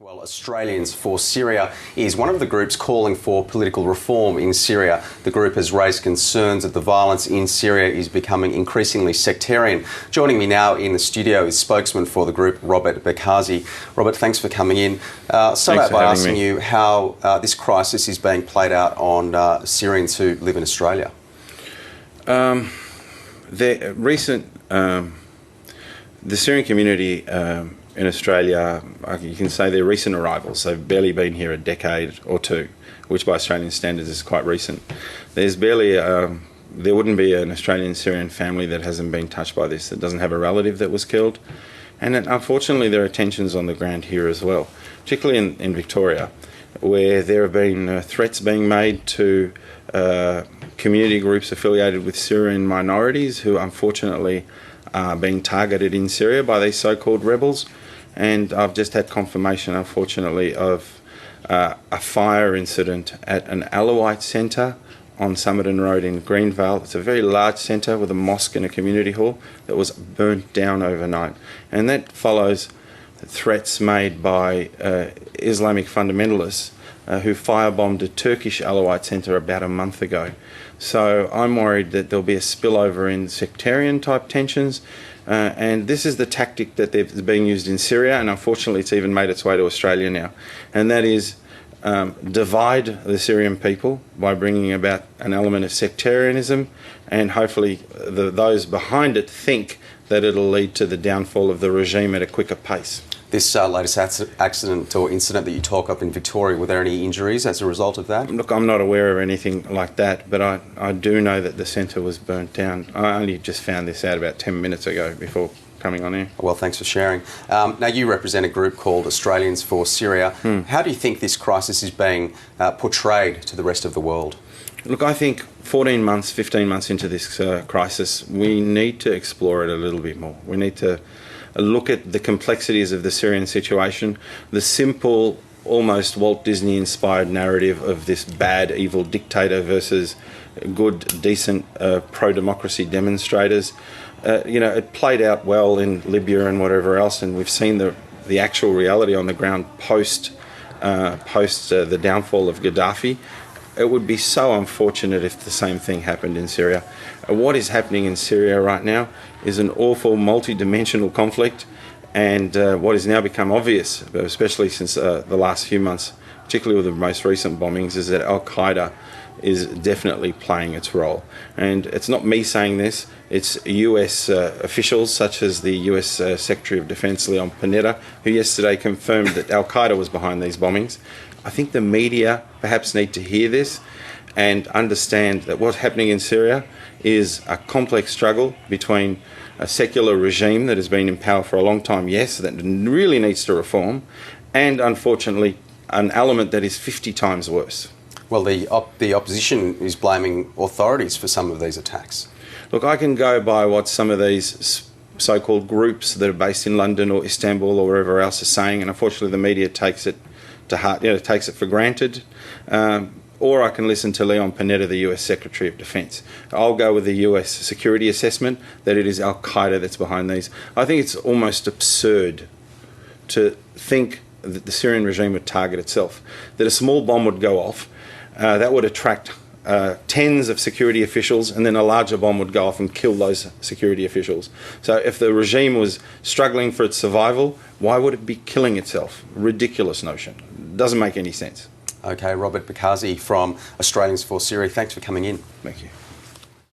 Well, Australians for Syria is one of the groups calling for political reform in Syria. The group has raised concerns that the violence in Syria is becoming increasingly sectarian. Joining me now in the studio is spokesman for the group, Robert Bekazi. Robert, thanks for coming in. Start out by asking you how this crisis is being played out on Syrians who live in Australia. The Syrian community in Australia, you can say they're recent arrivals. They've barely been here a decade or two, which by Australian standards is quite recent. There's barely, there wouldn't be an Australian Syrian family that hasn't been touched by this, that doesn't have a relative that was killed. And unfortunately there are tensions on the ground here as well, particularly in Victoria, where there have been threats being made to community groups affiliated with Syrian minorities who unfortunately are being targeted in Syria by these so-called rebels. And I've just had confirmation, unfortunately, of a fire incident at an Alawite centre on Somerton Road in Greenvale. It's a very large centre with a mosque and a community hall that was burnt down overnight. And that follows threats made by Islamic fundamentalists who firebombed a Turkish Alawite centre about a month ago. So I'm worried that there'll be a spillover in sectarian type tensions, and this is the tactic that is being used in Syria, and unfortunately it's even made its way to Australia now, and that is divide the Syrian people by bringing about an element of sectarianism, and hopefully those behind it think that it'll lead to the downfall of the regime at a quicker pace. This latest accident or incident that you talk of in Victoria, were there any injuries as a result of that? Look, I'm not aware of anything like that, but I do know that the centre was burnt down. I only just found this out about 10 minutes ago before coming on here. Well, thanks for sharing. Now, you represent a group called Australians for Syria. How do you think this crisis is being portrayed to the rest of the world? Look, I think 14 months, 15 months into this crisis, we need to explore it a little bit more. We need to look at the complexities of the Syrian situation, the simple, almost Walt Disney-inspired narrative of this bad, evil dictator versus good, decent, pro-democracy demonstrators. It played out well in Libya and whatever else, and we've seen the actual reality on the ground post the downfall of Gaddafi. It would be so unfortunate if the same thing happened in Syria. What is happening in Syria right now is an awful multi-dimensional conflict, and what has now become obvious, especially since the last few months, particularly with the most recent bombings, is that Al-Qaeda is definitely playing its role. And it's not me saying this, it's US officials such as the US Secretary of Defense Leon Panetta, who yesterday confirmed that Al-Qaeda was behind these bombings. I think the media perhaps need to hear this and understand that what's happening in Syria is a complex struggle between a secular regime that has been in power for a long time, yes, that really needs to reform, and unfortunately an element that is 50 times worse. Well, the opposition is blaming authorities for some of these attacks. Look, I can go by what some of these so-called groups that are based in London or Istanbul or wherever else are saying, and unfortunately the media takes it to heart, takes it for granted. Or I can listen to Leon Panetta, the US Secretary of Defense. I'll go with the US security assessment that it is Al-Qaeda that's behind these. I think it's almost absurd to think that the Syrian regime would target itself, that a small bomb would go off, that would attract tens of security officials, and then a larger bomb would go off and kill those security officials. So if the regime was struggling for its survival, why would it be killing itself? Ridiculous notion. Doesn't make any sense. Okay, Robert Bekazi from Australians for Syria, thanks for coming in. Thank you.